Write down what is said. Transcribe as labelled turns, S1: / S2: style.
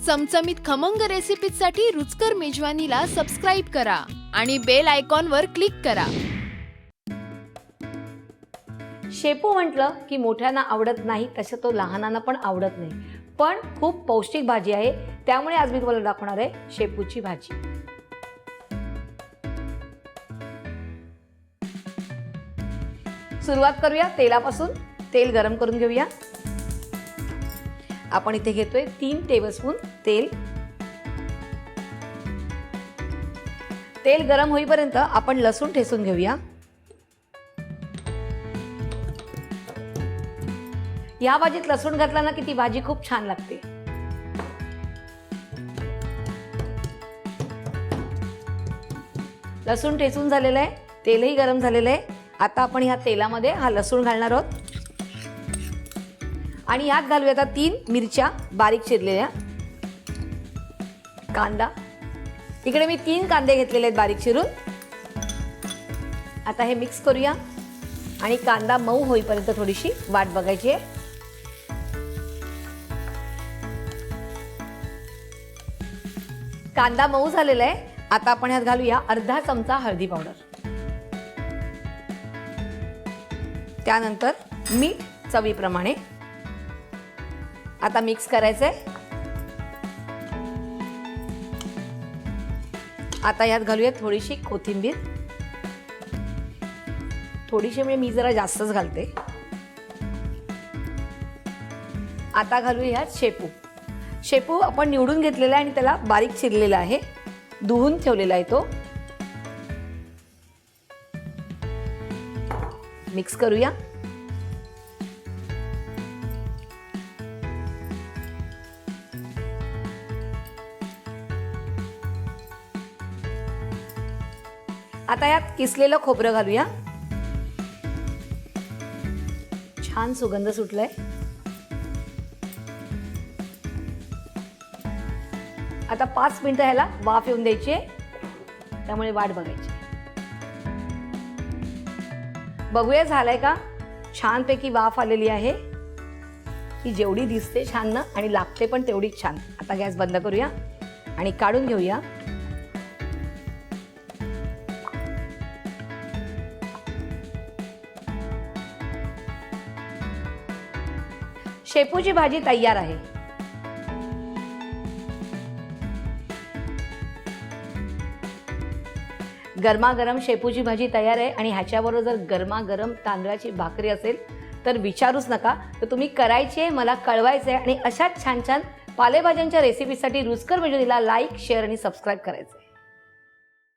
S1: चमचमीत खमंग रेसिपीसाठी रुचकर मेजवानीला सबस्क्राईब करा आणि बेल आयकॉनवर क्लिक करा.
S2: शेपू म्हटलं की मोठ्यांना आवडत नाही, तसं तो लहानांना पण आवडत नाही, पण खूप पौष्टिक भाजी आहे. त्यामुळे आज मी तुम्हाला दाखवणार आहे शेपूची भाजी. सुरुवात करूया तेलापासून. तेल गरम करून घेऊया. आपण इथे घेतोय 3 टेबलस्पून तेल. तेल गरम होईपर्यंत आपण लसूण ठेचून घेऊया. या भाजीत लसूण घातला ना की ती भाजी खूप छान लागते. लसूण ठेचून झालेलं आहे, तेलही गरम झालेलं आहे. आता आपण ह्या तेलामध्ये हा लसूण घालणार आहोत आणि यात घालूया आता 3 मिरच्या बारीक चिरलेल्या. कांदा, इकडे मी 3 कांदे घेतलेले आहेत बारीक चिरून. आता हे मिक्स करूया आणि कांदा मऊ होईपर्यंत थोडीशी वाट बघायची आहे. कांदा मऊ झालेला आहे. आता आपण यात घालूया अर्धा चमचा हळदी पावडर, त्यानंतर मीठ चवीप्रमाणे. आता मिक्स करायचंय. आता यात घालूया थोडीशी कोथिंबीर. थोडीशी म्हणजे मी जरा जास्तच घालते. आता घालूया यात शेपू. शेपू आपण निवडून घेतलेला आहे आणि त्याला बारीक चिरलेला आहे, धुवून ठेवलेला आहे तो. मिक्स करूया. आता यात किसलेलं खोबरं घालूया. छान सुगंध सुटलाय. आता 5 मिनिटं ह्याला वाफ येऊन द्यायची आहे, त्यामुळे वाट बघायची. बघूया झालंय का. छानपैकी वाफ आलेली आहे. ही जेवढी दिसते छान ना आणि लागते पण तेवढीच छान. आता गॅस बंद करूया आणि काढून घेऊया. शेपूची भाजी तयार आहे. गरमागरम शेपूची भाजी तयार आहे आणि ह्याच्याबरोबर जर गरमागरम तांदळाची भाकरी असेल तर विचारूच नका. तर तुम्ही करायची आहे, मला कळवायचं आहे आणि अशाच छान छान पालेभाज्यांच्या रेसिपीसाठी रुचकर मेजवानीला लाईक, शेअर आणि सबस्क्राईब करायचं आहे.